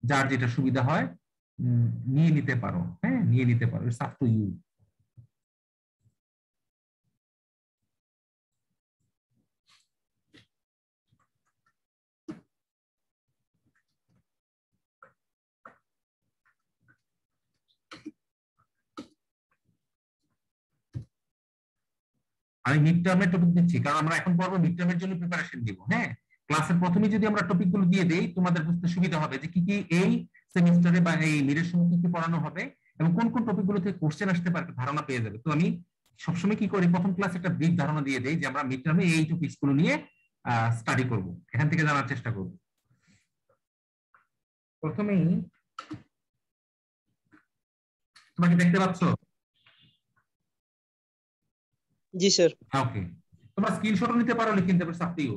যার যেটা সুবিধা হয় নিয়ে নিতে পারো, হ্যাঁ নিয়ে নিতে পারো, ইটস আপ টু ইউ। আমি মিড টার্মের টপিক দিচ্ছি কারণ আমরা এখন পড়বো মিড টার্মের জন্য প্রিপারেশন দিব। হ্যাঁ, ক্লাসের প্রথমে যদি আমরা টপিক গুলো দিয়ে দেই তোমাদের বুঝতে সুবিধা হবে যে কি কি এই সেমিস্টারে বা এই মিডের সময় কি কি পড়ানো হবে এবং কোন কোন টপিক গুলো থেকে কোশ্চেন আসতে পারে ধারণা পেয়ে যাবে। তো আমি সবসময় কি করি, প্রথম ক্লাসে একটা ব্রিফ ধারণা দিয়ে দেই যে আমরা মিড টার্মে এই টপিকস গুলো নিয়ে স্টাডি করব, এখান থেকে জানার চেষ্টা করব। প্রথমেই তোমাকে দেখতে পাচ্ছ? জি স্যার। ওকে, তোমরা স্ক্রিনশটও নিতে পারো, লিখে নিতে পারো সাথেও।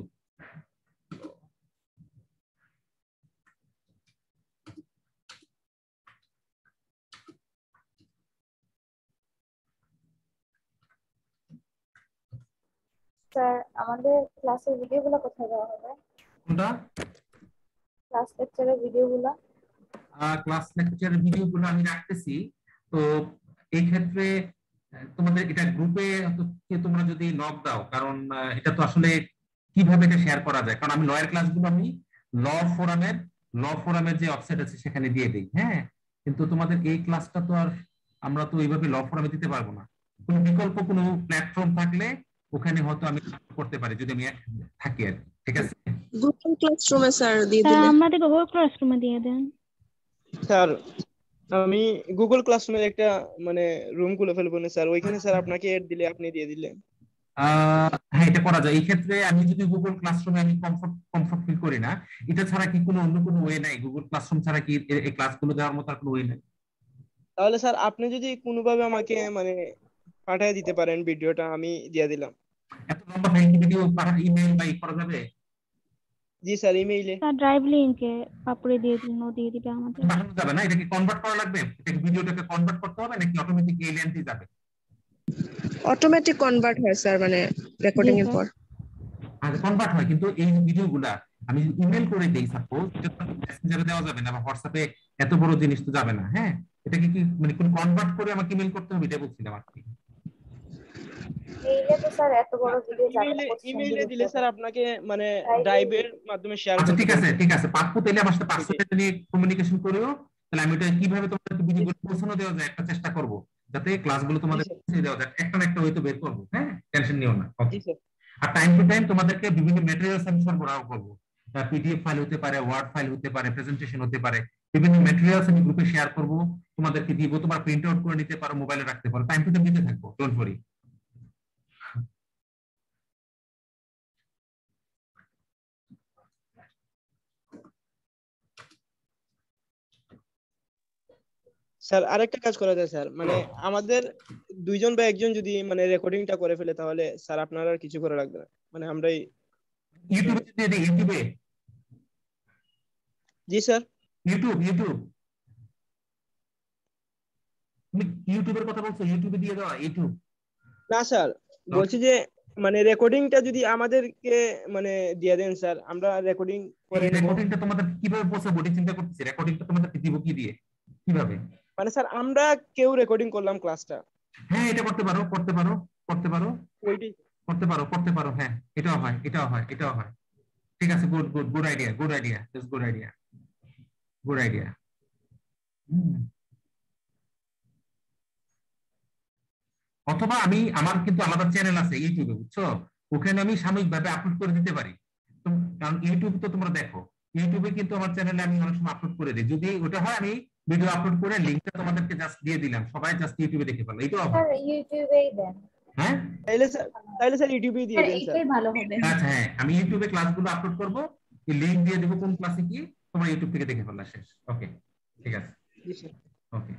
স্যার আমাদের ক্লাসের ভিডিওগুলো কোথায় দেওয়া হবে? কোনটা? ক্লাস লেকচারের ভিডিওগুলো। ক্লাস লেকচারের ভিডিওগুলো আমি রাখতেছি। তো এই ক্ষেত্রে তোমাদের এটা গ্রুপে তোমরা যদি নক দাও, কারণ এটা তো আসলে কিভাবে এটা শেয়ার করা যায়, কারণ আমি লয়ের ক্লাসগুলো আমি ল ফোরামের যে অফসেট আছে সেখানে দিয়ে দিই। হ্যাঁ, কিন্তু তোমাদের এই ক্লাসটা তো আর আমরা তো এইভাবে ল ফোরামে দিতে পারবো না। কোনো বিকল্প কোনো প্ল্যাটফর্ম থাকলে ওখানে হয়তো আমি করতে পারি, যদি আমি থাকি আর কি। ঠিক আছে, গুগল ক্লাসরুমে স্যার দিয়ে স্যার দিলে। আমাদের গুগল ক্লাসরুমে দিয়ে দেন। স্যার আমি গুগল ক্লাসরুমের একটা মানে রুম খুলে ফেলবো না স্যার, ওইখানে স্যার আপনাকে এড দিলে আপনি দিয়ে দিলেন। হ্যাঁ এটা করা যায়। এই ক্ষেত্রে আমি যদি গুগল ক্লাসরুমে আমি কমফর্ট ফিল করি না, এটা ছাড়া কি কোনো অন্য কোনো ওয়ে নাই? গুগল ক্লাসরুম ছাড়া কি এই ক্লাসগুলো দেওয়ার মতো আর কোনো ওয়ে নাই? তাহলে স্যার আপনি যদি কোনোভাবে আমাকে মানে পাঠিয়ে দিতে পারেন ভিডিওটা, আমি দিয়ে দিলাম। এত লম্বা ফাইল কি ভিডিও ইমেল বা করা যাবে? জি স্যার, ইমেইলে। স্যার ড্রাইভ লিংকে পাপড়ে দিয়ে দিন, ও দিয়ে দিবে আমাদের। পাঠানো যাবে না? এটাকে কনভার্ট করা লাগবে? এটাকে ভিডিওটাকে কনভার্ট করতে হবে নাকি অটোমেটিক এই লেন্থে যাবে? অটোমেটিক কনভার্ট হয় স্যার, মানে রেকর্ডিং এর পর। আর কনভার্ট হয়, কিন্তু এই ভিডিওগুলা আমি ইমেল করে দেই সাপোজ, এটা তো মেসেঞ্জারে দেওয়া যাবে না বা হোয়াটসঅ্যাপে এত বড় জিনিস তো যাবে না। হ্যাঁ, এটাকে কি মানে কোন কনভার্ট করে আমাকে ইমেল করতে হবে, এটা বলছিলাম আর কি। মেইলে তো স্যার এত বড় ভিডিও যাবে না, ইমেইলে দিলে স্যার আপনাকে মানে ড্রাইভের মাধ্যমে শেয়ার আচ্ছা করতে ঠিক আছে, ঠিক আছে, পাপ্পু তাহলে আমার সাথে পার্সোনালি কমিউনিকেশন করিও, তাহলে আমি এটা কিভাবে তোমাদের ভিডিওগুলো পৌঁছানো দেওয়া যায় একটা চেষ্টা করব, যাতে ক্লাসগুলো তোমাদের পৌঁছে দেওয়া যায়। একটা না একটা হয়তো বের করবো। হ্যাঁ, টেনশন নিও না। ওকে, আর টাইম টু টাইম তোমাদেরকে বিভিন্ন ম্যাটেরিয়ালস আমি সরবরাহ করবো। পিডিএফ ফাইল হতে পারে, ওয়ার্ড ফাইল হতে পারে, প্রেজেন্টেশন হতে পারে, বিভিন্ন ম্যাটেরিয়ালস আমি গ্রুপে শেয়ার করব, তোমাদেরকে দিব, তোমরা প্রিন্ট আউট করে নিতে পারো, মোবাইলে রাখতে পারো, টাইম টু টাইম দিতে থাকবো, ডোন্ট ওয়ারি। স্যার আরেকটা কাজ করা যায় স্যার, মানে আমাদের দুইজন বা একজন যদি মানে রেকর্ডিংটা করে ফেলে, তাহলে স্যার আপনার আর কিছু করা লাগবে না, মানে আমরাই ইউটিউবে দিয়ে দিই, ইউটিউবে। জি স্যার। ইউটিউব তুমি ইউটিউবের কথা বলছো? ইউটিউবে দিয়ে দাও ইউটিউব। না স্যার, বলছি যে মানে রেকর্ডিংটা যদি আমাদেরকে মানে দিয়ে দেন স্যার, আমরা রেকর্ডিং করে নেব। রেকর্ডিংটা তোমাদের কিভাবে পৌঁছাবো এটা চিন্তা করতেছি। রেকর্ডিংটা তোমাদেরকে দিব কি দিয়ে, কিভাবে? মানে স্যার আমরা কেউ রেকর্ডিং করলাম ক্লাসটা। হ্যাঁ এটা করতে পারো, করতে পারো, করতে পারো, ওইটাই করতে পারো, করতে পারো। হ্যাঁ এটাও হয়, এটাও হয়, এটাও হয়। ঠিক আছে, good good good idea, good idea, just good idea, good idea. অথবা আমি আমার কিন্তু আলাদা চ্যানেল আছে ইউটিউবে, বুঝছো? ওখানে আমি সাময়িকভাবে আপলোড করে দিতে পারি। কারণ ইউটিউব তো তোমরা দেখো, ইউটিউবে কিন্তু আমার চ্যানেলে আমি অনেক সময় আপলোড করে দিই। যদি ওটা হয় আমি ভিডিও আপলোড করে লিংকটা তোমাদেরকে জাস্ট দিয়ে দিলাম, সবাই জাস্ট ইউটিউবে দেখে ফেলো, এটাও হয়। স্যার ইউটিউবেই দেন। হ্যাঁ তাইলে স্যার ইউটিউবে দিয়ে দেন স্যার। এটাই ভালো হবে। আচ্ছা হ্যাঁ, আমি ইউটিউবে ক্লাসগুলো আপলোড করব, এই লিংক দিয়ে দেবো কোন ক্লাসে কি, তোমরা ইউটিউব থেকে দেখে ফেললা, শেষ। ওকে ঠিক আছে, ওকে।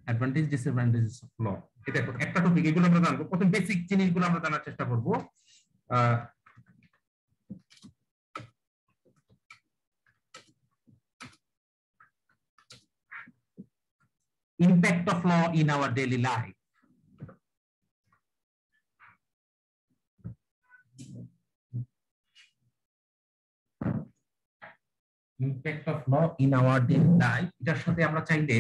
অ্যাডভান্টেজ ডিসঅ্যাডভান্টেজেস অফ ল, এটা একটা টপিক, এগুলো আমরা জানবো। প্রথম বেসিক জিনিসগুলো আমরা জানার চেষ্টা করব। Impact of law in our daily life. Impact of law in our daily life, এটার সাথে আমরা চাইলে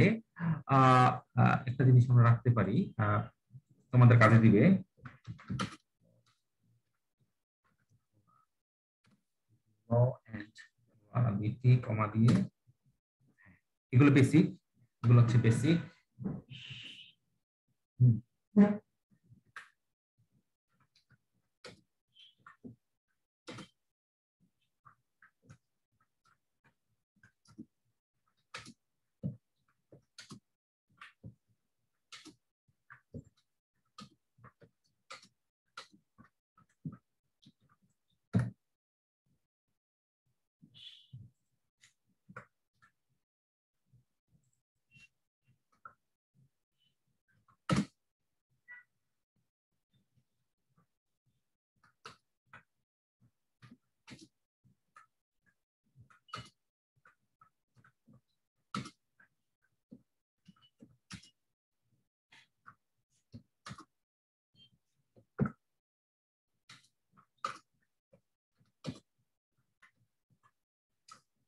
একটা জিনিস আমরা রাখতে পারি, তোমাদের কাজে দিবে। ল এন্ড মরালিটি কমা দিয়ে, এগুলো বেসিক, এগুলো হচ্ছে বেসিক।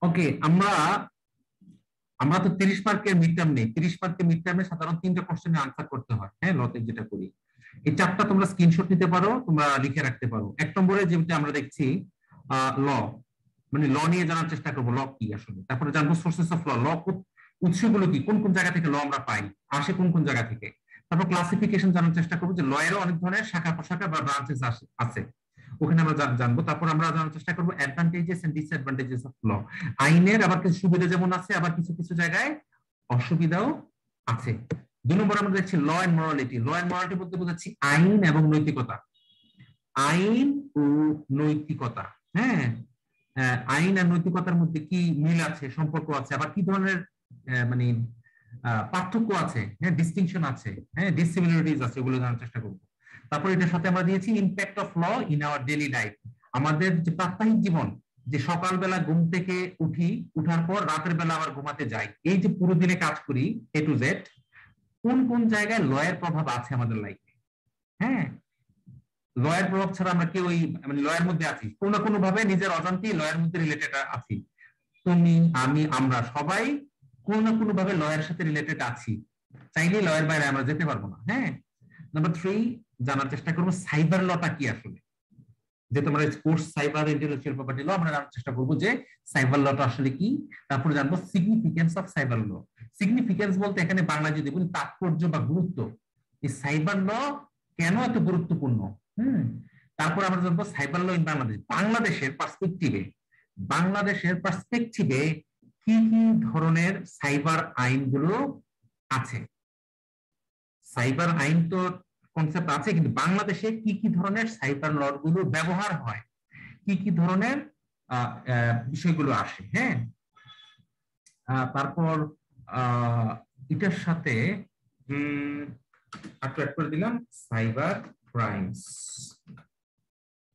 ওকে, আমরা তো 30 মার্কের মিড টার্ম নেই। 30 মার্কের মিড টার্মে সাধারণত 3টা কোশ্চেনে আনসার করতে হয়, হ্যাঁ, লতে যেটা করি। এই 4টা তোমরা স্ক্রিনশট নিতে পারো, তোমরা লিখে রাখতে পারো। 1 নম্বরে যেটা আমরা দেখছি ল, মানে ল নিয়ে জানার চেষ্টা করবো, ল কি আসলে। তারপরে জানবো সোর্সেস অফ ল, উৎসগুলো কি, কোন কোন জায়গা থেকে ল আমরা পাই, আসে কোন কোন জায়গা থেকে। তারপর ক্লাসিফিকেশন জানার চেষ্টা করবো, যে ল এরও অনেক ধরনের শাখা প্রশাখা বা ব্রাঞ্চেস আছে, ওখানে আমরা জানবো। তারপর আমরা জানার চেষ্টা করবো advantages and disadvantages of law. আইনের আবার কিছু সুবিধা যেমন আছে, আবার কিছু কিছু জায়গায় অসুবিধাও আছে। 2 নম্বর আমরা দেখছি law and morality. Law and morality বলতে বোঝাচ্ছি আইন এবং নৈতিকতা। আইন ও নৈতিকতা, হ্যাঁ, আইন আর নৈতিকতার মধ্যে কি মিল আছে, সম্পর্ক আছে, আবার কি ধরনের মানে পার্থক্য আছে, হ্যাঁ, ডিস্টিংশন আছে, হ্যাঁ, ডিসিমিলারিটিস আছে, ওগুলো জানার চেষ্টা করবো। তারপর এটার সাথে আমরা দিয়েছি impact of law in our daily life. আমাদের যে প্রাত্যহিক জীবন, যে সকালবেলা ঘুম থেকে উঠার পর রাতের বেলা আবার ঘুমাতে যাই, এই যে পুরো দিনে কাজ করি এ টু জেড, কোন কোন জায়গায় লয়ের প্রভাব আছে আমাদের লাইফে, হ্যাঁ। লয়ের প্রভাব ছাড়া আমরা কেউ মানে লয়ের মধ্যে আছি, কোনো না কোনো ভাবে নিজের অজান্তেই লয়ের মধ্যে রিলেটেড আছি। তুমি, আমি, আমরা সবাই কোনো না কোনো ভাবে লয়ের সাথে রিলেটেড আছি, চাইলে লয়ের বাইরে আমরা যেতে পারবো না, হ্যাঁ। নাম্বার 3 জানার চেষ্টা করবো সাইবার লটা কি আসলে, যে তোমরা কোর্স সাইবার ইন্টেলেকচুয়াল প্রপার্টি ল, আমরা জানার চেষ্টা করবো যে সাইবার লটা আসলে কি। তারপরে জানবো significance of cyber law. Significance বলতে এখানে বাংলা যদি বলি তাৎপর্য বা গুরুত্ব, এই সাইবার ল কেন এত গুরুত্বপূর্ণ। তারপর আমরা জানবো সাইবার ল ইন বাংলাদেশ, বাংলাদেশের পার্সপেক্টিভে কি কি ধরনের সাইবার আইনগুলো আছে। সাইবার আইন তো কনসেপ্ট আছে, কিন্তু বাংলাদেশে কি কি ধরনের সাইবার ল গুলো ব্যবহার হয়, কি কি ধরনের বিষয়গুলো আসে, হ্যাঁ। তারপর এটার সাথে অ্যাড করে দিলাম সাইবার ক্রাইমস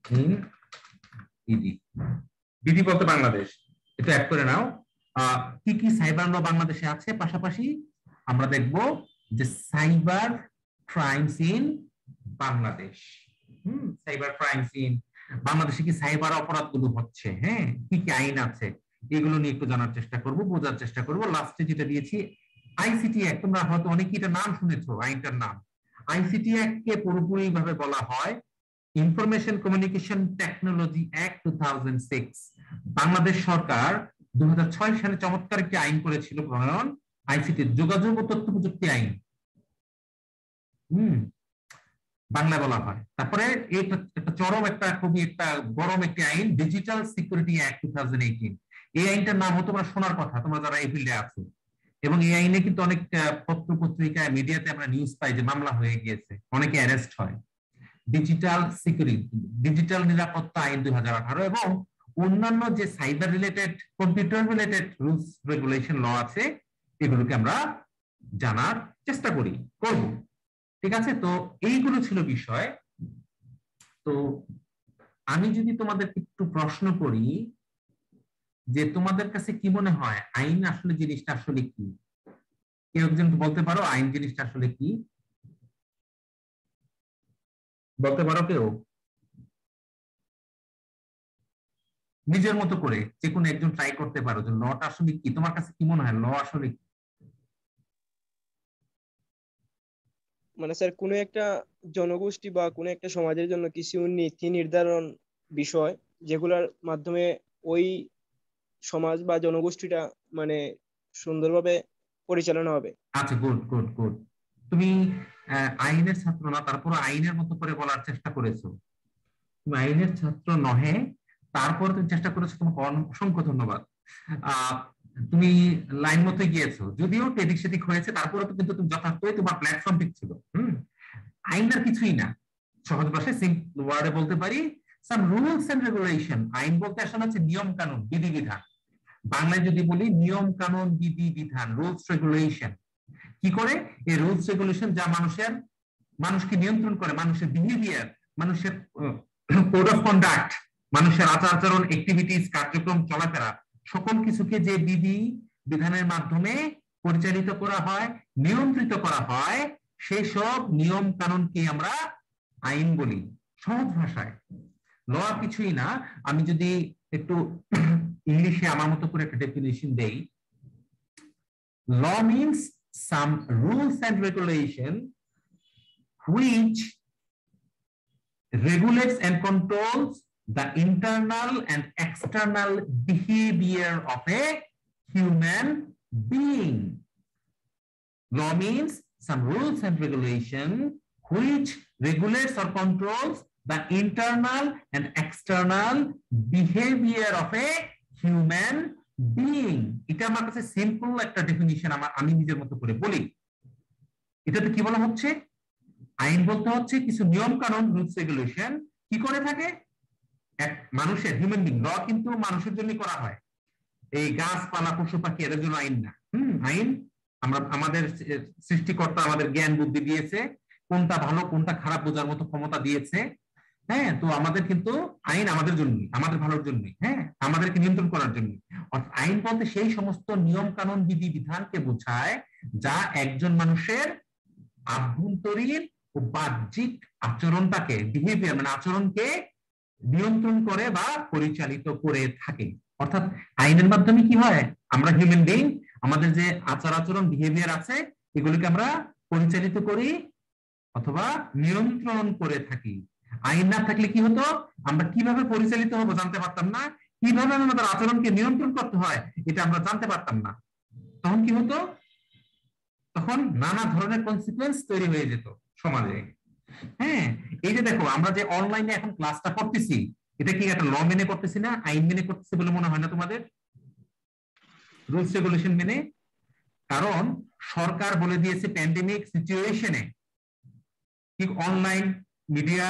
ইন বিডি বলতে বাংলাদেশ, এটা অ্যাড করে নাও। কি কি সাইবার ল বাংলাদেশে আছে, পাশাপাশি আমরা দেখব যে cyber crimes in Bangladesh. Cyber crimes in বাংলাদেশে কি সাইবার অপরাধগুলো হচ্ছে, হ্যাঁ, কি কি আইন আছে, এগুলো নিয়ে একটু জানার চেষ্টা করব, বোঝার চেষ্টা করব। লাস্টে যেটা দিয়েছি আইসিটি অ্যাক্ট, তোমরা হয়তো অনেকেই এটা নাম শুনেছো, আইনটার নাম। আইসিটি অ্যাক্ট কে পুরোপুরি ভাবে বলা হয় information communication technology act 2006। Bangladesh সরকার 2006 সালে চমৎকার একটি আইন করেছিল প্রণয়ন, আইসিটি যোগাযোগ ও তথ্য প্রযুক্তি আইন, বাংলা বলা হয়। তারপরে একটা চরম একটা খুবই একটা গরম একটি আইন ডিজিটাল সিকিউরিটি অ্যাক্ট 2018। এই আইনটার নাম তোমরা শোনার কথা, তোমরা যারা এই ফিল্ডে আছো। এবং এই আইনে কিন্তু অনেক পত্র পত্রিকায় মিডিয়াতে আমরা নিউজ পাই যে মামলা হয়ে গিয়েছে, অনেকে অ্যারেস্ট হয়। ডিজিটাল সিকিউরিটি, ডিজিটাল নিরাপত্তা আইন 2018 এবং অন্যান্য যে cyber related, computer related rules regulation law আছে, এগুলোকে আমরা জানার চেষ্টা করব। ঠিক আছে, তো এইগুলো ছিল বিষয়। তো আমি যদি তোমাদের একটু প্রশ্ন করি যে তোমাদের কাছে কি মনে হয় আইন আসলে জিনিসটা আসলে কি, কেউ একজন বলতে পারো আইন জিনিসটা আসলে কি, বলতে পারো কেউ? নিজের মতো করে যে কোনো একজন ট্রাই করতে পারো যে লটা আসলে কি, তোমার কাছে কি মনে হয় ল আসলে কি? মানে স্যার কোনো একটা জনগোষ্ঠী বা কোনো একটা সমাজের জন্য কিছু নীতি নির্ধারণ বিষয় যেগুলোর মাধ্যমে ওই সমাজ বা জনগোষ্ঠীটা মানে সুন্দরভাবে পরিচালনা হবে। আচ্ছা, গুড গুড গুড। তুমি আইনের ছাত্র না, তারপর আইনের মতো করে বলার চেষ্টা করেছো। তুমি আইনের ছাত্র নহে, তারপর তুমি চেষ্টা করেছো, তোমাকে অসংখ্য ধন্যবাদ। আহ তুমি লাইন মতো গিয়েছো, যদিও এদিক সেদিক হয়েছে, তারপরে তো কিন্তু তুমি যথার্থই তোমার প্ল্যাটফর্ম ঠিক ছিল। আইন আর কিছুই না, সহজ ভাষায় সিম্পল ওয়ার্ডে বলতে পারি সাম রুলস এন্ড রেগুলেশন। আইন বলতে আসলে হচ্ছে নিয়ম কানুন, বিধিবিধান। বাংলায় যদি বলি নিয়ম কানুন, বিধি বিধান, রুলস রেগুলেশন। কি করে এই রুলস রেগুলেশন যা মানুষকে নিয়ন্ত্রণ করে, মানুষের বিহেভিয়ার, মানুষের কোড অফ কন্ডাক্ট, মানুষের আচার আচরণ, অ্যাক্টিভিটিস, কার্যক্রম, চলাফেরা, সকল কিছুকে যে বিধি বিধানের মাধ্যমে পরিচালিত করা হয়, নিয়ন্ত্রিত করা হয়, সেই সব নিয়ম কানুনকে আমরা আইন বলি সহজ ভাষায়। ল কিছুই না। আমি যদি একটু ইংলিশে আমার মতো করে একটা ডেফিনিশন দেই, law means some rules and regulation which regulates and controls the internal and external behavior of a human being. Law means some rules and regulation which regulates or controls the internal and external behavior of a human being. এটা আমার কাছে simple একটা definition, আমি নিজের মতো করে বলি। এটাতে কি বলা হচ্ছে? আইন বলতে হচ্ছে কিছু নিয়ম কানুন, রুলস রেগুলেশন কি করে থাকে এক মানুষের, হিউম্যান বিং। ল কিন্তু মানুষের জন্য করা হয়, এই গাছপালা পশু পাখি এদের জন্য আইন না। আইন আমাদের সৃষ্টিকর্তা আমাদের জ্ঞান বুদ্ধি দিয়েছে, কোনটা ভালো কোনটা খারাপ বোঝার মতো ক্ষমতা দিয়েছে। হ্যাঁ, তো আমাদের কিন্তু আইন আমাদের জন্য, আমাদের ভালোর জন্য, হ্যাঁ, আমাদেরকে নিয়ন্ত্রণ করার জন্য। অর্থাৎ আইন বলতে সেই সমস্ত নিয়ম কানুন, বিধি বিধানকে বোঝায় যা একজন মানুষের আভ্যন্তরীণ ও বাহ্যিক আচরণটাকে, বিহেভিয়ার মানে আচরণকে নিয়ন্ত্রণ করে বা পরিচালিত করে থাকে। অর্থাৎ আইনের মাধ্যমে কি হয়, আমরা হিউম্যান বিং আমাদের যে আচার আচরণ, বিহেভিয়ার আছে, এগুলিকে আমরা পরিচালিত করি অথবা নিয়ন্ত্রণ করে থাকি। আইন না থাকলে কি হতো, আমরা কিভাবে পরিচালিত হবো জানতে পারতাম না, কিভাবে আমাদের আচরণকে নিয়ন্ত্রণ করতে হয় এটা আমরা জানতে পারতাম না। তখন কি হতো, তখন নানা ধরনের কনসিকুয়েন্স তৈরি হয়ে যেত সমাজে। হ্যাঁ, এই যে দেখো আমরা যে অনলাইনে এখন ক্লাসটা করতেছি, এটা কি একটা ল মেনে করতেছি না, আইন মেনে করতেছি বলে মনে হয় না তোমাদের? রুলস রেগুলেশন মেনে। কারণ সরকার বলে দিয়েছে প্যান্ডেমিক সিচুয়েশনে ঠিক online media,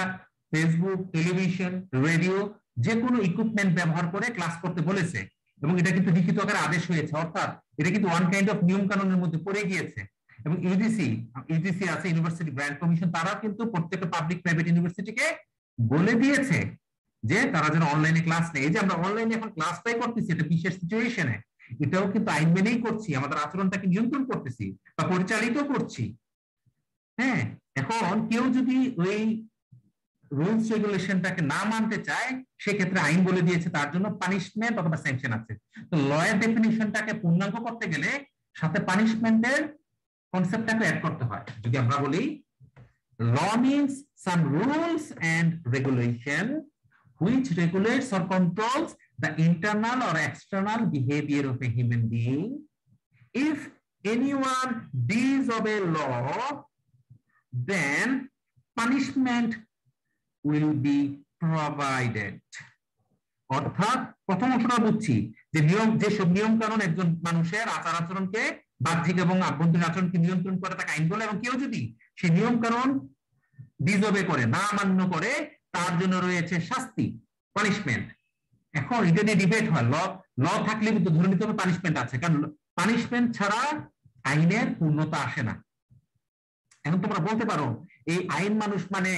Facebook, television, radio যে কোনো ইকুইপমেন্ট ব্যবহার করে ক্লাস করতে বলেছে, এবং এটা কিন্তু লিখিত আকারে আদেশ হয়েছে। অর্থাৎ এটা কিন্তু ওয়ান কাইন্ড অফ নিয়ম কানুনের মধ্যে পড়ে গিয়েছে। এবং ইউজিসি আছে, ইউনিভার্সিটি গ্র্যান্ট কমিশন, তারা কিন্তু প্রত্যেকটা পাবলিক প্রাইভেট ইউনিভার্সিটিকে বলে দিয়েছে যে তারা যেন অনলাইনে ক্লাস নেয়। এই যে আমরা অনলাইনে এখন ক্লাসটাই করতেছি, এটা বিশেষ সিচুয়েশনে, এটাও কিন্তু আইন মেনেই করছি, আমাদের আচরণটাকে নিয়ন্ত্রণ করতেছি বা পরিচালিত করছি। হ্যাঁ, এখন কেউ যদি ওই রুলস রেগুলেশনটাকে না মানতে চায়, সেক্ষেত্রে আইন বলে দিয়েছে তার জন্য পানিশমেন্ট অথবা স্যাংশন আছে। তো লয়ের ডেফিনিশনটাকে পূর্ণাঙ্গ করতে গেলে সাথে পানিশমেন্টের কনসেপ্টটাকে অ্যাড করতে হয়। যদি আমরা বলি law means some rules and regulation which regulates or controls the internal or external behavior of a human being. If anyone disobey law, then punishment will be provided. অর্থাৎ প্রথম অংশটা বুঝছি যে যেসব নিয়ম কানুন একজন মানুষের আচার আচরণকে, বাহ্যিক এবং আভ্যন্তরীণ আচরণকে নিয়ন্ত্রণ করে তাকে আইন বলে, এবং কেউ যদি সেই নিয়ম কানুন ডিসওবে করে, না মান্য করে, তার জন্য রয়েছে শাস্তি, পানিশমেন্ট। এখন এটা নিয়ে ডিবেট হয়, ল থাকলে কিন্তু ধরে নিতে হবে পানিশমেন্ট আছে, কারণ পানিশমেন্ট ছাড়া আইনের পূর্ণতা আসে না। এখন তোমরা বলতে পারো এই আইন মানুষ মানে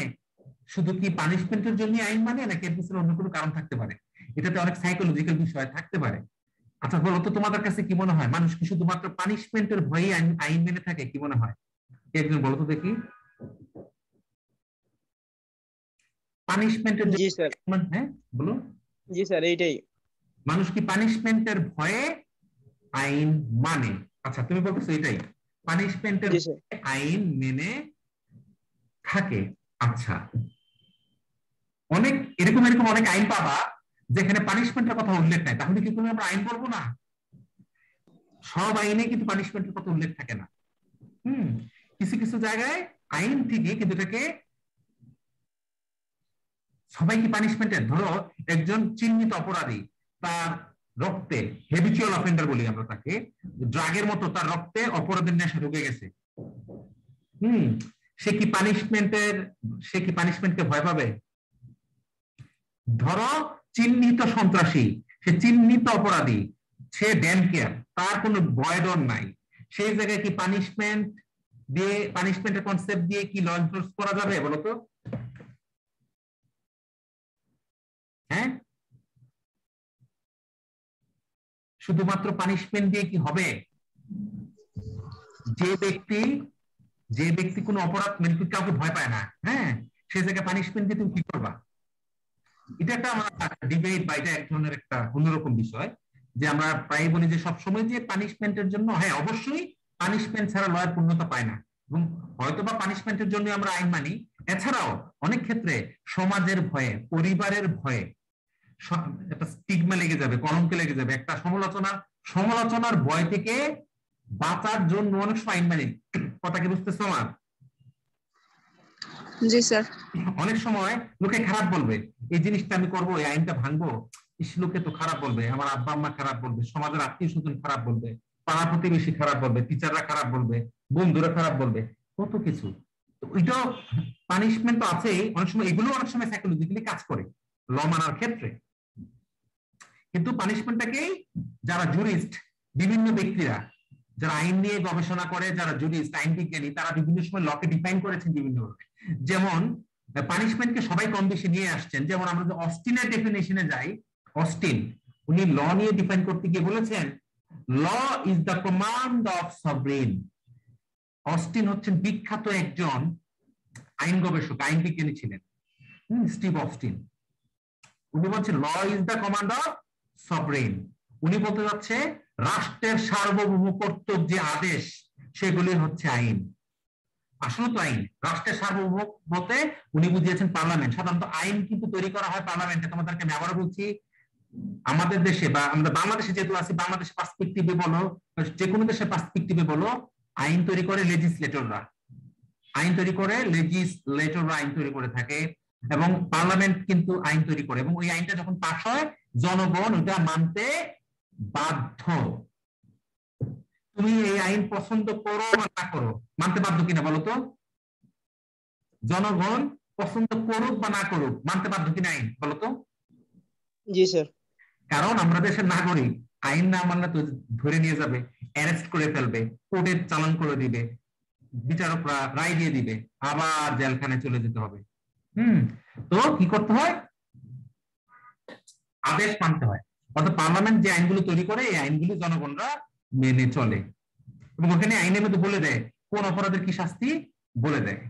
শুধু কি পানিশমেন্টের জন্য আইন মানে, নাকি এর পিছনে অন্য কোনো কারণ থাকতে পারে? এটাতে অনেক সাইকোলজিক্যাল বিষয় থাকতে পারে। আচ্ছা বলো তো, তোমাদের কাছে কি মনে হয় মানুষ কি শুধুমাত্র পানিশমেন্টের ভয়ে আইন মেনে থাকে? কি মনে হয় একজন বলো তো দেখি। পানিশমেন্টের, জি স্যার। হ্যাঁ বলো। জি স্যার, এইটাই। মানুষ কি পানিশমেন্টের ভয়ে আইন মানে? আচ্ছা, তুমি বলতেছো এটাই, পানিশমেন্টের জি স্যার। আইন মেনে থাকে। আচ্ছা, অনেক এরকম অনেক আইন পাবা যেখানে পানিশমেন্টের কথা উল্লেখ নাই, তাহলে কি কোনো আমরা আইন বলবো না? সব আইনে কিন্তু পানিশমেন্টের কথা উল্লেখ থাকে না। কিছু কিছু জায়গায় আইন ঠিকই, কিন্তু এটাকে সবাই কি পানিশমেন্টের, ধরো একজন চিহ্নিত অপরাধী, তার রক্তে, হেবিচুয়াল অফেন্ডার বলি আমরা তাকে, ড্রাগের মতো তার রক্তে অপরাধের নেশা ঢুকে গেছে, সে কি পানিশমেন্টকে ভয় পাবে? ধরো চিহ্নিত সন্ত্রাসী, সে চিহ্নিত অপরাধী, সে ড্যাম কেয়ার, তার কোনো ভয় ডর নাই, সেই জায়গায় কি পানিশমেন্টের কনসেপ্ট দিয়ে কি ল এনফোর্স করা যাবে বলো তো? হ্যাঁ, শুধুমাত্র পানিশমেন্ট দিয়ে কি হবে? যে ব্যক্তি কোনো অপরাধ কাউকে ভয় পায় না, হ্যাঁ, সে জায়গায় পানিশমেন্ট দিয়ে তুমি কি করবা? এটা একটা আমরা ডিবেট বা এটা এক ধরনের একটা অন্যরকম বিষয়, যে আমরা প্রায় বলি যে সবসময় যে পানিশমেন্টের জন্য, হ্যাঁ অবশ্যই পানিশমেন্ট ছাড়া লয়ের পূর্ণতা পায় না, এবং হয়তোবা পানিশমেন্টের জন্য আমরা আইন মানি, এছাড়াও অনেক ক্ষেত্রে সমাজের ভয়ে, পরিবারের ভয়ে একটা স্টিগমা লেগে যাবে, কলঙ্ক লেগে যাবে, একটা সমালোচনার ভয় থেকে বাঁচার জন্য অনেক সময় আইন মানি। কথা কি বুঝতেছো আমার? জি স্যার। অনেক সময় লোকে খারাপ বলবে, এই জিনিসটা আমি করবো, এই আইনটা ভাঙবো, লোকে তো খারাপ বলবে, আমার আব্বা আম্মা খারাপ বলবে, সমাজের আত্মীয় স্বজন খারাপ বলবে, পাড়া প্রতিবেশী খারাপ বলবে, টিচাররা খারাপ বলবে, বন্ধুরা খারাপ বলবে, কত কিছু। এটাও পানিশমেন্ট তো আছেই, অনেক সময় এগুলো অনেক সময় সাইকোলজিক্যালি কাজ করে ল মানার ক্ষেত্রে। কিন্তু পানিশমেন্টটাকেই যারা জুরিস্ট, বিভিন্ন ব্যক্তিরা যারা আইন নিয়ে গবেষণা করে, যারা জুরিস্ট, আইন বিজ্ঞানী, তারা বিভিন্ন সময় লকে ডিফাইন করেছেন বিভিন্নভাবে। যেমন পানিশমেন্টকে সবাই কম বেশি নিয়ে আসছেন। যেমন আমরা যদি অস্টিনের ডেফিনেশনে যাই, অস্টিন উনি ল নিয়ে ডিফাইন করতে গিয়ে বলেছেন, law is the command of sovereign. Austin হচ্ছেন বিখ্যাত একজন আইন গবেষক, আইন বিজ্ঞানী ছিলেন, স্টিভ অস্টিন। উনি বলছেন law is the command of sovereign. উনি বলতে যাচ্ছে রাষ্ট্রের সার্বভৌম কর্তব্য যে আদেশ, সেগুলি হচ্ছে আইন। আসলে তো আইন রাষ্ট্রের সার্বভৌম বলতে উনি বুঝিয়েছেন পার্লামেন্ট। সাধারণত আইন কিন্তু তৈরি করা হয় পার্লামেন্টে। তোমাদেরকে আমি আবারও বলছি, আমাদের দেশে বা আমরা বাংলাদেশে যেহেতু আছি, বাংলাদেশ পার্সপেক্টিভে বলো, যে কোনো দেশের পার্সপেক্টিভে বলো, আইন তৈরি করে লেজিসলেটররা, আইন তৈরি করে থাকে, এবং পার্লামেন্ট কিন্তু আইন তৈরি করে, এবং ওই আইনটা যখন পাস হয় জনগণ ওটা মানতে বাধ্য। তুমি এই আইন পছন্দ করো বা না করো, মানতে বাধ্য কিনা বলো তো? জনগণ পছন্দ করুক বা না করুক, মানতে বাধ্য কিনা আইন বলো তো? জি স্যার। কারণ আমরা দেশের নাগরিক, আইন না মানলে তো ধরে নিয়ে যাবে, অ্যারেস্ট করে ফেলবে, কোর্টে চালান করে দিবে, বিচারকরা রায় দিয়ে দিবে, আবার জেলখানায় চলে যেতে হবে। তো কি করতে হয়? আদেশ মানতে হয়। অর্থাৎ পার্লামেন্ট যে আইনগুলো তৈরি করে, এই আইনগুলো জনগণরা মেনে চলে, এবং ওখানে আইনের মধ্যে বলে দেয় কোন অপরাধের কি শাস্তি বলে দেয়।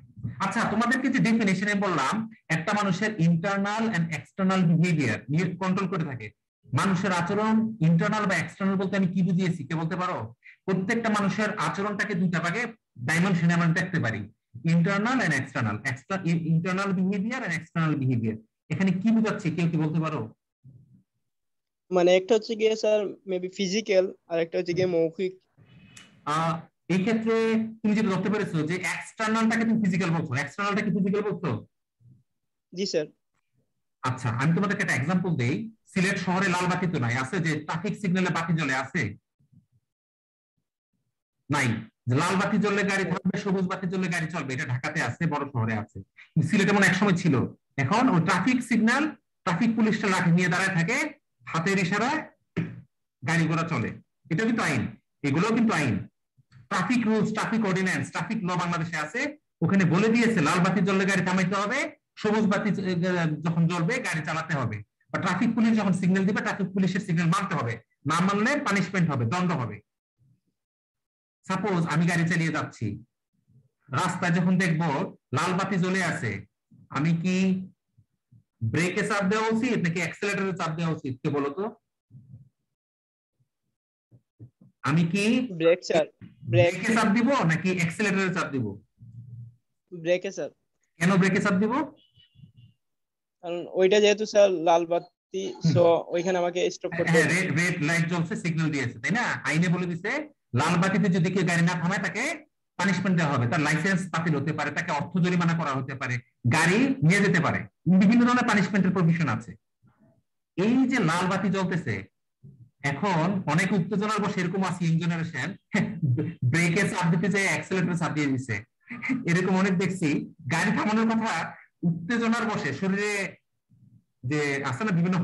আচ্ছা, তোমাদেরকে যে ডেফিনেশনে বললাম, একটা মানুষের ইন্টারনাল এন্ড এক্সটার্নাল বিহেভিয়ার নিয়ে কন্ট্রোল করে থাকে। মানুষের আচরণ ইন্টারনাল বা এক্সটার্নাল বলতে আমি কি বুঝিয়েছি, কে বলতে পারো? প্রত্যেকটা মানুষের আচরণটাকে দুইটা ভাগে ডাইমেনশনে আমরা দেখতে পারি, internal and external. Internal behaviour and external behaviour, এখানে কি বুঝাচ্ছি কেউ কি বলতে পারো? মানে একটা হচ্ছে গিয়ে স্যার মেবি ফিজিক্যাল, আর একটা হচ্ছে গিয়ে মৌখিক। এই ক্ষেত্রে তুমি যেটা ধরতে পেরেছো যে এক্সটার্নালটাকে তুমি ফিজিক্যাল বলছো, এক্সটার্নালটাকে ফিজিক্যাল বলছো? জি স্যার। আচ্ছা, আমি তোমাদেরকে একটা এক্সাম্পল দেই। সিলেট শহরে লাল বাতি তো নাই, আছে যে ট্রাফিক সিগন্যালে বাতি জ্বলে, আছে নাই? লাল বাতি জ্বললে গাড়ি থামবে, সবুজ বাতি জ্বললে গাড়ি চলবে, এটা ঢাকাতে আছে, বড় শহরে আছে। সিলেটে এমন একসময় ছিল। এখন ওই ট্রাফিক সিগন্যাল, ট্রাফিক পুলিশটা লাঠি নিয়ে দাঁড়ায় থাকে, হাতের ইশারায় গাড়ি ঘোড়া চলে, এটা কিন্তু আইন, এগুলোও কিন্তু আইন। Traffic rules, traffic ordinance, traffic law বাংলাদেশে আছে, ওখানে বলে দিয়েছে লাল বাতি জ্বললে গাড়ি থামাইতে হবে, সবুজ বাতি যখন জ্বলবে গাড়ি চালাতে হবে, বা ট্রাফিক পুলিশ যখন সিগন্যাল দিবে ট্রাফিক পুলিশের সিগন্যাল মানতে হবে, না মানলে পানিশমেন্ট হবে, দণ্ড হবে। সাপোজ আমি গাড়ি চালিয়ে যাচ্ছি, রাস্তায় যখন দেখবো লাল বাতি জ্বলে আছে, আমি কি ব্রেকে চাপ দেওয়া উচিত নাকি অ্যাক্সিলারেটরে চাপ দেওয়া উচিত, কে বলো তো? আমি কি ব্রেক স্যার, ব্রেক, ব্রেকে চাপ দিব নাকি অ্যাক্সিলারেটরে চাপ দিব? ব্রেকে স্যার। কেন ব্রেকে চাপ দিব? কারণ ওইটা যেহেতু স্যার লাল বাতি, সো ওইখানে আমাকে স্টপ করতে হ্যাঁ, হবে। রেড লাইট জ্বলছে, সিগন্যাল দিয়েছে, তাই না? আইনে বলে দিছে লাল বাতিতে যদি কেউ গাড়ি না থামায় তাকে পানিশমেন্ট দেওয়া হবে, তার লাইসেন্স বাতিল হতে পারে, তাকে অর্থ জরিমানা করা হতে পারে, গাড়ি নিয়ে যেতে পারে, বিভিন্ন ধরনের পানিশমেন্টের প্রভিশন আছে। এই যে লাল বাতি জ্বলতেছে, এখন অনেক উত্তেজনার বসে এরকম আছে ইয়ং জেনারেশন, ব্রেকে চাপ দিতে যায় অ্যাক্সিলারেটরে চাপ দিয়ে দিছে, এরকম অনেক দেখছি। গাড়ি থামানোর কথা উত্তেজনার বসে শরীরে যে আছে না বিভিন্ন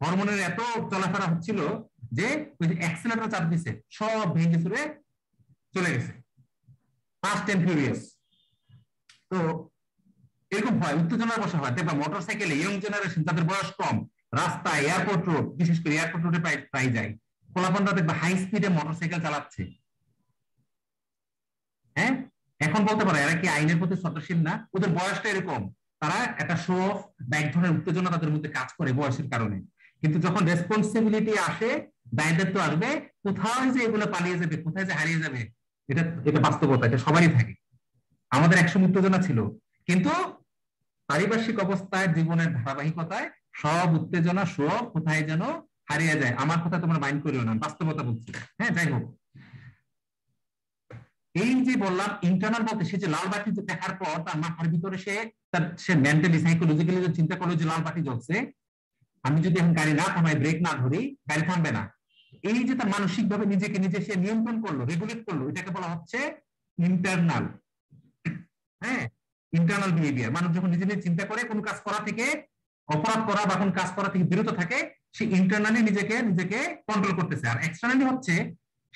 হরমোনের এত চলাফেরা হচ্ছিল যে ওই যে অ্যাক্সিলারেটর চাপ দিছে, সব ভেঙে চুরে চলে গেছে, ফাস্ট এন্ড ফিউরিয়াস। তো এরকম হয়, উত্তেজনার বসে হয়। দেখবা মোটরসাইকেলে ইয়ং জেনারেশন, তাদের বয়স কম, রাস্তায় এয়ারপোর্ট রোড, বিশেষ করে এয়ারপোর্ট রোডে প্রায় যায়, পোলাপানরা দেখবা হাই স্পিডে মোটরসাইকেল চালাচ্ছে। হ্যাঁ, এখন বলতে পারে এরা কি আইনের প্রতি শ্রদ্ধাশীল না? ওদের বয়সটা এরকম, তারা একটা শো অফ বা এক ধরনের উত্তেজনা তাদের মধ্যে কাজ করে বয়সের কারণে। কিন্তু যখন রেসপন্সিবিলিটি আসে, দায়িত্ব আসবে, কোথায় যে এগুলো পালিয়ে যাবে, কোথায় যে হারিয়ে যাবে, এটা বাস্তবতা, এটা সবারই থাকে। আমাদের একসময় উত্তেজনা ছিল, কিন্তু পারিপার্শ্বিক অবস্থায়, জীবনের ধারাবাহিকতায় সব উত্তেজনা শো অফ কোথায় যেন হারিয়ে যায়। আমার কথা তোমরা মাইন্ড করিও না, বাস্তবতা বলছি। হ্যাঁ, যাই হোক, এই যে বললাম ইন্টারনাল বলতে, সে যে লাল বাতি দেখার পর তার মাথার ভিতরে সে মেন্টালি সাইকোলজিক্যালি চিন্তা করলো যে লাল বাতি জ্বলছে, আমি যদি এখন গাড়ি না থামাই, ব্রেক না ধরি, গাড়ি থামবে না। এই যে তার মানসিক ভাবে নিজেকে নিজে সে নিয়ন্ত্রণ করলো, রেগুলেট করলো, এটাকে বলা হচ্ছে ইন্টারনাল। হ্যাঁ, ইন্টারনাল বিহেভিয়ার। মানুষ যখন নিজে নিজে চিন্তা করে কোন কাজ করা থেকে, অপরাধ করা বা কোন কাজ করা থেকে বিরত থাকে, সে ইন্টারনালি নিজেকে কন্ট্রোল করতেছে। আর এক্সটার্নালি হচ্ছে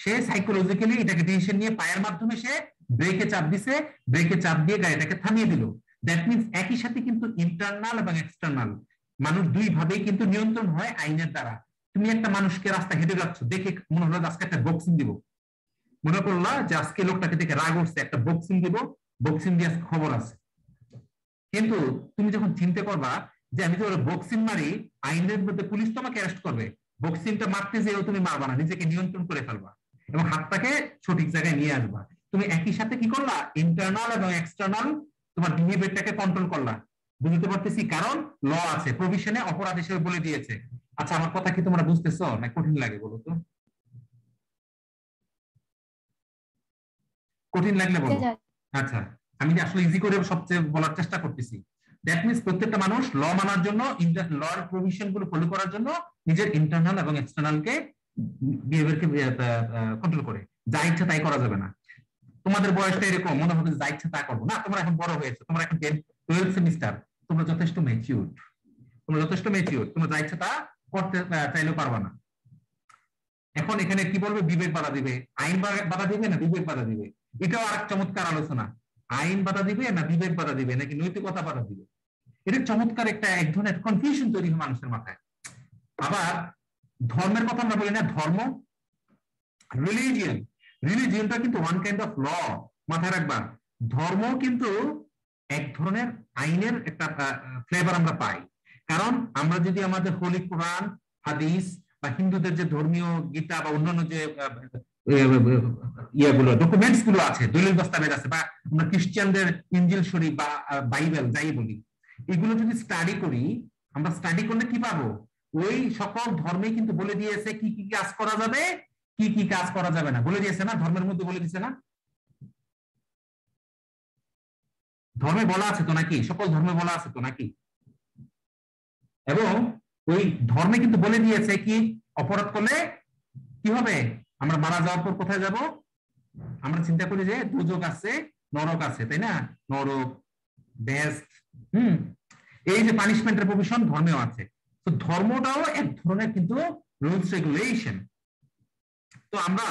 সে সাইকোলজিক্যালি এটাকে ডিসিশন নিয়ে পায়ের মাধ্যমে সে ব্রেকে চাপ দিছে, ব্রেকে চাপ দিয়ে গাড়িটাকে থামিয়ে দিল। দ্যাট মিনস একই সাথে কিন্তু ইন্টারনাল এবং এক্সটার্নাল মানুষ দুই ভাবেই কিন্তু নিয়ন্ত্রণ হয় আইনের দ্বারা। তুমি একটা মানুষকে রাস্তা হেঁটে যাচ্ছ, দেখে মনে হলো আজকে একটা বক্সিং দিব, মনে করলা যে আজকে লোকটাকে দেখে রাগ উঠছে, একটা বক্সিং দিব, বক্সিং দিয়ে খবর আছে। কিন্তু তুমি যখন চিন্তা করবা যে আমি তো বক্সিং মারি, আইনের মধ্যে পুলিশ তোমাকে অ্যারেস্ট করবে, বক্সিংটা মারতে যেও তুমি মারবা না, নিজেকে নিয়ন্ত্রণ করে ফেলবা এবং হাতটাকে সঠিক জায়গায় নিয়ে আসবা। তুমি একই সাথে কি করলা, ইন্টারনাল এবং এক্সটার্নাল তোমার বিহেভিয়ারটাকে কন্ট্রোল করলা। বুঝতে পারতেছি, কারণ ল আছে, প্রভিশনে অপরাধ হিসেবে বলে দিয়েছে। আচ্ছা, আমার কথা কি তোমরা বুঝতেছো না কঠিন লাগে বলো তো? কঠিন লাগলে বলো। আচ্ছা, আমি আসলে ইজি করে সবচেয়ে বলার চেষ্টা করতেছি। দ্যাট মিনস প্রত্যেকটা মানুষ ল মানার জন্য, লর প্রভিশন গুলো ফলো করার জন্য নিজের ইন্টারনাল এবং এক্সটার্নালকে বিহেভিয়ারকে কন্ট্রোল করে। যা ইচ্ছা তাই করা যাবে না। তোমাদের বয়সটা এরকম, মনে হবে যা ইচ্ছা তা করবো না, তোমরা এখন বড় হয়েছে, তোমরা এখন 12th সেমিস্টার, তোমরা যথেষ্ট ম্যাচিউরড, তোমরা যা ইচ্ছা তা করতে চাইলেও পারবা না। এখন এখানে কি বলবে, বিবেক বাধা দিবে, আইন বাধা দিবে না বিবেক বাধা দিবে। এটাও আর চমৎকার আলোচনা, আইন বাধা দিবে না বিবেক বাধা দিবে নাকি নৈতিকতা বাধা দিবে। এটা চমৎকার একটা এক ধরনের কনফিউশন তৈরি হয় মানুষের মাথায়। আবার ধর্মের কথা আমরা বলি না, ধর্ম, রিলিজিয়নটা কিন্তু ওয়ান কাইন্ড অফ ল, মাথায় রাখবা। ধর্ম কিন্তু এক ধরনের আইনের একটা ফ্লেভার আমরা পাই। কারণ আমরা যদি আমাদের হোলি কোরআন, হাদিস বা হিন্দুদের যে ধর্মীয় গীতা বা অন্যান্য যে ইয়েগুলো, ডকুমেন্টস গুলো আছে, দলিল দস্তাবেজ আছে, বা আমরা খ্রিস্টানদের ইনজিল শরীফ বা বাইবেল যাই বলি, এগুলো যদি স্টাডি করি, আমরা স্টাডি করলে কি পাবো, ওই সকল ধর্মে কিন্তু বলে দিয়েছে কি কি কাজ করা যাবে, কি কি কাজ করা যাবে না, বলে দিয়েছে না? ধর্মের মধ্যে বলে দিয়েছে না? ধর্মে বলা আছে তো নাকি? সকল ধর্মে বলা আছে তো নাকি? এবং ওই ধর্মে কিন্তু বলে দিয়েছে কি অপরাধ করলে কি হবে, আমরা মারা যাওয়ার পর কোথায় যাব। আমরা চিন্তা করি যে দুর্যোগ আছে, নরক আছে, তাই না? নরক, বেহেশত, এই যে পানিশমেন্টের প্রভিশন ধর্মেও আছে। তো ধর্মটাও এক ধরনের কিন্তু রুলস রেগুলেশন। তো আমরা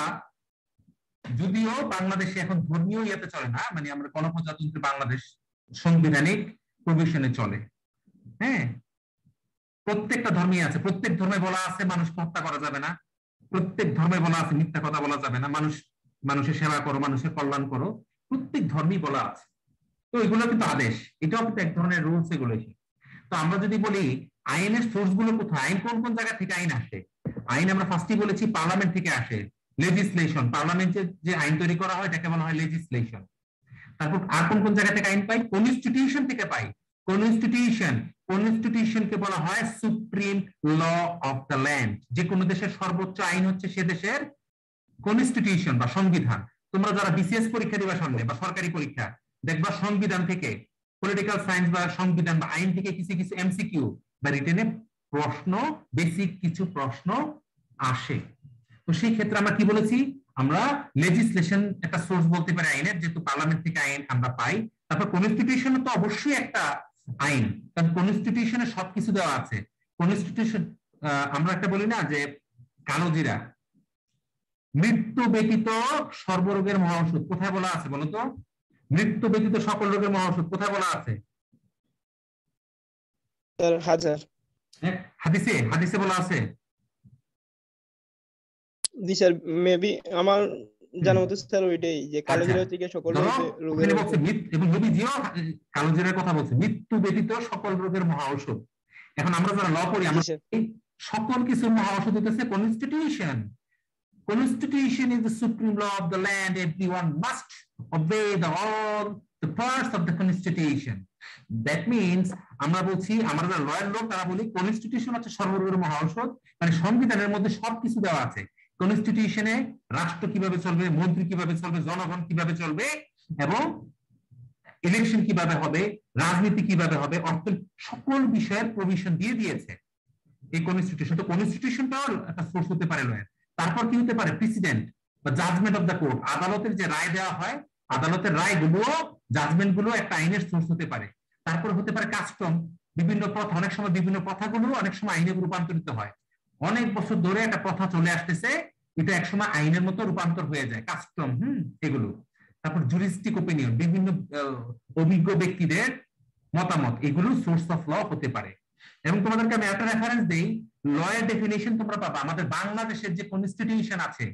যদিও বাংলাদেশে এখন ধর্মীয় ইয়েতে চলে না, মানে আমরা গণপ্রজাতন্ত্রী বাংলাদেশ সাংবিধানিক প্রভিশনে চলে। হ্যাঁ, প্রত্যেকটা ধর্মই আছে, প্রত্যেক ধর্মে বলা আছে মানুষকে হত্যা করা যাবে না, প্রত্যেক ধর্মে বলা আছে মিথ্যা কথা বলা যাবে না, মানুষের সেবা করো, মানুষের কল্যাণ করো, প্রত্যেক ধর্মই বলা আছে। তো এগুলো কিন্তু আদেশ, এটাও কিন্তু এক ধরনের রুলস রেগুলেশন। তো আমরা যদি বলি আইনের সোর্স গুলো কোথায়, আইন কোন কোন জায়গা থেকে আইন আসে, আইন আমরা ফার্স্টই বলেছি পার্লামেন্ট থেকে আসে। লেজিসলেশন, পার্লামেন্টে যে আইন তৈরি করা হয় এটাকে বলা হয় লেজিসলেশন। তারপর আর কোন কোন জায়গা থেকে আইন পাই? কনস্টিটিউশন থেকে পাই। কনস্টিটিউশনকে বলা হয় supreme law of the land. যে কোনো দেশের সর্বোচ্চ আইন হচ্ছে সে দেশের কনস্টিটিউশন বা সংবিধান। তোমরা যারা বিসিএস পরীক্ষা দিবা সামনে বা সরকারি পরীক্ষা, দেখবা সংবিধান থেকে, পলিটিক্যাল সায়েন্স বা সংবিধান বা আইন থেকে কিছু কিছু এমসিকিউ বা রিটেনে প্রশ্ন, বেসিক কিছু প্রশ্ন আসে। তো সেই ক্ষেত্রে আমরা কি বলেছি? আমরা লেজিসলেশন একটা সোর্স বলতে পারি আইনের, যেহেতু পার্লামেন্ট থেকে আইন আমরা পাই। তারপর কনস্টিটিউশন তো অবশ্যই একটা আইন, কারণ কনস্টিটিউশনে সবকিছু দেওয়া আছে। কনস্টিটিউশন আমরা একটা বলি না যে কালোজিরা মৃত্যু ব্যতীত সর্বরোগের মহাঔষধ, কোথায় বলা আছে বলতো? মৃত্যু ব্যতীত সকল রোগের মহাঔষধ কোথায় বলা আছে? স্যার হাজার। হাদিসে, হাদিসে বলা আছে। জি স্যার, মেবি আমার জানা মতো স্যার ওইটাই, যে কালোজিরা থেকে সকল রোগের এবং নবীজিও কালোজিরার কথা বলছে, মৃত্যু ব্যতীত সকল রোগের মহাঔষধ। এখন আমরা যারা ল পড়ি, আমরা সকল কিছুর মহাঔষধ হচ্ছে constitution. Constitution is the supreme law of the land. Everyone must obey all the parts of the constitution. That means আমরা বলছি, আমরা যারা লয়ার লোক তারা বলি কনস্টিটিউশন হচ্ছে সর্বরোগের মহাঔষধ। মানে সংবিধানের মধ্যে সবকিছু দেওয়া আছে। কনস্টিটিউশনে রাষ্ট্র কিভাবে চলবে, মন্ত্রী কিভাবে চলবে, জনগণ কিভাবে চলবে, এবং ইলেকশন কিভাবে হবে, রাজনীতি কিভাবে হবে, অর্থ সকল বিষয়ের প্রভিশন দিয়ে দিয়েছে এই কনস্টিটিউশন। তো কনস্টিটিউশনটাও একটা সোর্স হতে পারে লয়ার। তারপর কি হতে পারে? প্রেসিডেন্ট বা জাজমেন্ট অফ দ্য কোর্ট, আদালতের যে রায় দেওয়া হয়, আদালতের রায়গুলো, জাজমেন্ট গুলো একটা আইনের সোর্স হতে পারে। তারপর হতে পারে কাস্টম, বিভিন্ন প্রথা, অনেক সময় বিভিন্ন প্রথাগুলো অনেক সময় আইনে রূপান্তরিত হয়। অনেক বছর ধরে একটা প্রথা চলে আসতেছে, এটা একসময় আইনের মতো রূপান্তর হয়ে যায়, কাস্টম, এগুলো। তারপর জুরিস্টিক ওপিনিয়ন, বিভিন্ন অভিজ্ঞ ব্যক্তিদের মতামত, এগুলো সোর্স অফ ল হতে পারে। এবং তোমাদেরকে আমি একটা রেফারেন্স দেই, লয়ের ডেফিনেশন তোমরা পাবা আমাদের বাংলাদেশের যে কনস্টিটিউশন আছে,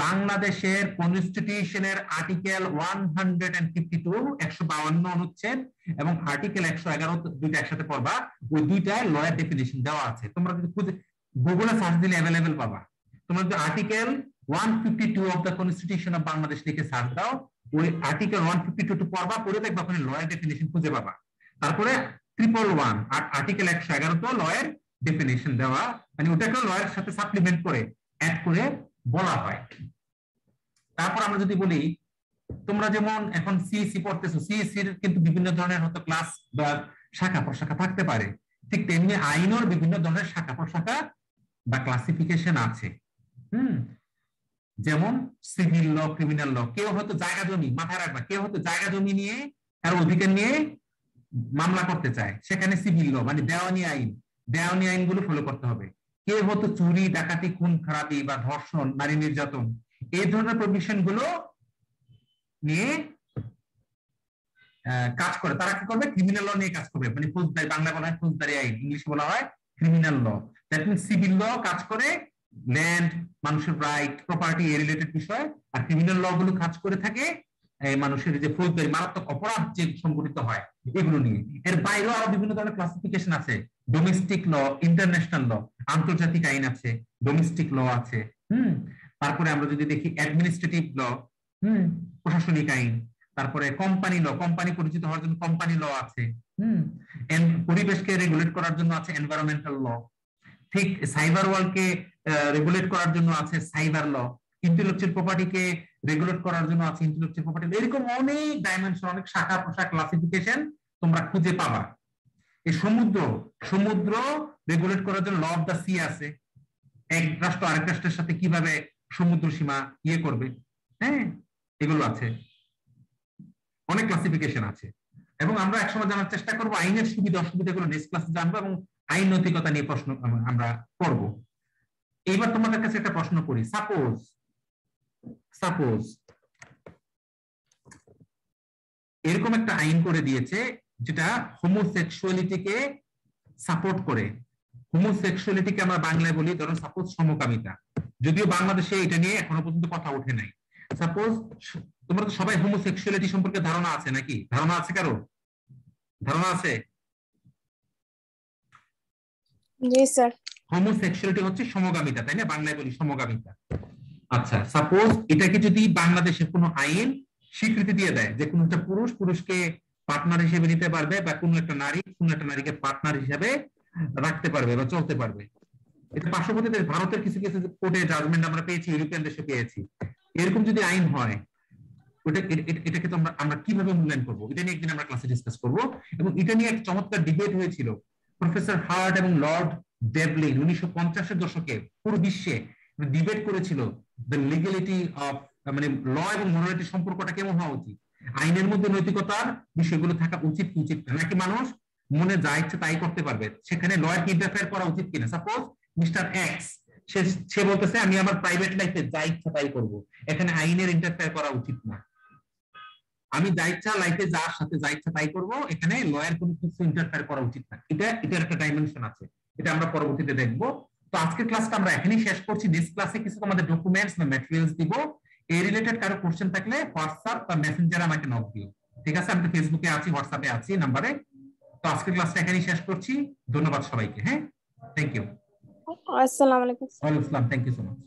বাংলাদেশের কনস্টিটিউশনের আর্টিকেল 152 152 অনুচ্ছেদ এবং আর্টিকেল 111 দুইটা একসাথে পড়বা, ওই দুইটায় লয়ের ডেফিনেশন দেওয়া আছে। তোমরা যদি খুঁজে গুগলে সার্চ দিলে অ্যাভেলেবেল পাবা। তোমরা যদি article 152 of the constitution of Bangladesh লিখে সার্চ দাও, ওই আর্টিকেল 152 পড়বা, পড়ে দেখবা ওখানে লয়ের ডেফিনেশন খুঁজে পাবা। তারপরে 111 আর আর্টিকেল 111 তো লয়ের ডেফিনেশন দেওয়া, মানে ওটাকে লয়ের সাথে সাপ্লিমেন্ট করে অ্যাড করে বলা হয়। তারপর আমরা যদি বলি, তোমরা যেমন এখন সিএসসি পড়তেছো, সিএসসি এর কিন্তু বিভিন্ন ধরনের হয়তো ক্লাস বা শাখা প্রশাখা থাকতে পারে, ঠিক তেমনি আইনের বিভিন্ন ধরনের শাখা প্রশাখা বা ক্লাসিফিকেশন আছে। যেমন সিভিল ল, ক্রিমিনাল ল। কেউ হয়তো জায়গা জমি, মাথায় রাখবা, কেউ হয়তো জায়গা জমি নিয়ে আর অধিকার নিয়ে মামলা করতে চায়, সেখানে সিভিল ল মানে দেওয়ানি আইন, দেওয়ানি আইনগুলো ফলো করতে হবে। কেউ হয়তো চুরি, ডাকাতি, খুন খারাপি বা ধর্ষণ, নারী নির্যাতন, এই ধরনের প্রভিশন গুলো নিয়ে কাজ করে, তারা কি করবে? ক্রিমিনাল ল নিয়ে কাজ করবে, মানে ফৌজদারি, বাংলা বলা হয় ফৌজদারি আইন, ইংলিশে বলা হয় criminal law. That means civil law কাজ করে ল্যান্ড, মানুষের রাইট, প্রপার্টি, এ রিলেটেড বিষয়, আর ক্রিমিনাল ল গুলো কাজ করে থাকে মানুষের যে ফৌজদারি মারাত্মক অপরাধ যে সংঘটিত হয় এগুলো নিয়ে। এর বাইরেও আরো বিভিন্ন ধরনের ক্লাসিফিকেশন আছে, ডোমেস্টিক ল, ইন্টারন্যাশনাল ল, আন্তর্জাতিক আইন আছে, ডোমেস্টিক ল আছে। তারপরে আমরা যদি দেখি অ্যাডমিনিস্ট্রেটিভ ল, প্রশাসনিক আইন। তারপরে কোম্পানি ল, কোম্পানি পরিচিত হওয়ার জন্য কোম্পানি ল আছে। পরিবেশকে রেগুলেট করার জন্য আছে এনভায়রনমেন্টাল ল। ঠিক সাইবার ওয়ার্ল্ডকে রেগুলেট করার জন্য আছে সাইবার ল। ইন্টেলেকচুয়াল প্রপার্টিকে রেগুলেট করার জন্য আছে ইন্টেলেকচুয়াল প্রপার্টি। এরকম অনেক ডাইমেনশন, অনেক শাখা প্রশাখা, ক্লাসিফিকেশন তোমরা খুঁজে পাবা। এই সমুদ্র রেগুলেট করার জন্য ল অফ দ্য সি আছে, এক রাষ্ট্র আরেক রাষ্ট্রের সাথে কিভাবে সমুদ্র সীমা করবে, এগুলো আছে, অনেক ক্লাসিফিকেশন আছে। এবং আমরা একসময় জানার চেষ্টা করবো আইনের সুবিধা অসুবিধাগুলো নেক্সট ক্লাসে জানবো, এবং আইন নৈতিকতা নিয়ে প্রশ্ন আমরা করব। এইবার তোমাদের কাছে একটা প্রশ্ন করি, সাপোজ এরকম একটা আইন করে দিয়েছে যেটা হোমোসেক্সুয়ালিটিকে সাপোর্ট করে। হোমোসেক্সুয়ালিটিকে আমরা বাংলায় বলি ধরো সাপোজ সমকামিতা, যদিও বাংলাদেশে এটা নিয়ে এখনো পর্যন্ত কথা ওঠে নাই। সাপোজ তোমরা তো সবাই হোমোসেক্সুয়ালিটি সম্পর্কে ধারণা আছে নাকি? ধারণা আছে কারো? ধারণা আছে? জি স্যার। হোমোসেক্সুয়ালিটি হচ্ছে সমকামিতা, তাই না? বাংলায় বলি সমকামিতা। আচ্ছা, সাপোজ এটাকে যদি বাংলাদেশের কোনো আইন স্বীকৃতি দিয়ে দেয় যে কোনো একটা পুরুষকে পার্টনার হিসেবে নিতে পারবে, বা কোনো একটা নারীকে পার্টনার হিসেবে রাখতে পারবে বা চলতে পারবে, এটা পার্শ্ববর্তী দেশ ভারতের কিছু কিছু কোর্টে জাজমেন্ট আমরা পেয়েছি, ইউরোপিয়ান দেশে পেয়েছি। এরকম যদি আইন হয়, এটাকে তো আমরা কিভাবে মূল্যায়ন করবো, এটা নিয়ে একদিন আমরা ক্লাসে ডিসকাস করবো। এবং এটা নিয়ে এক চমৎকার ডিবেট হয়েছিল। প্রফেসর হার্ট এবং লর্ড ডেভলিন 1950-এর দশকে পুরো বিশ্বে ডিবেট করেছিল দ্য লিগ্যালিটি অফ, মানে ল এবং মোরালিটির সম্পর্কটা কেমন হওয়া উচিত, আইনের মধ্যে নৈতিকতার বিষয়গুলো থাকা উচিত কি উচিত না, নাকি মানুষ মনে যা ইচ্ছে তাই করতে পারবে, সেখানে লয়ার কি ইন্টারফেয়ার করা উচিত কিনা। সাপোজ মিস্টার এক্স সে বলতেছে আমি আমার প্রাইভেট লাইফে যা ইচ্ছা তাই করবো, এখানে আইনের ইন্টারফেয়ার করা উচিত না। আমি যা ইচ্ছা লাইফে যার সাথে যা ইচ্ছা তাই করবো, এখানে লয়ার কোনো কিছু ইন্টারফেয়ার করা উচিত না। এটার একটা ডাইমেনশন আছে, এটা আমরা পরবর্তীতে দেখবো। তো আজকের ক্লাসটা আমরা এখানেই শেষ করছি। নেক্সট ক্লাসে কিছু তোমাদের ডকুমেন্টস বা ম্যাটেরিয়ালস দিব। এই রিলেটেড কারো কোশ্চেন থাকলে হোয়াটসঅ্যাপ বা মেসেঞ্জারে আমাকে নক দিও, ঠিক আছে? আমি তো ফেসবুকে আছি, হোয়াটসঅ্যাপে আছি নাম্বারে। তো আজকের ক্লাসটা এখানেই শেষ করছি। ধন্যবাদ সবাইকে। হ্যাঁ, থ্যাংক ইউ। আসসালামু আলাইকুম। ওয়ালাইকুম আসসালাম, থ্যাংক ইউ সো মাচ।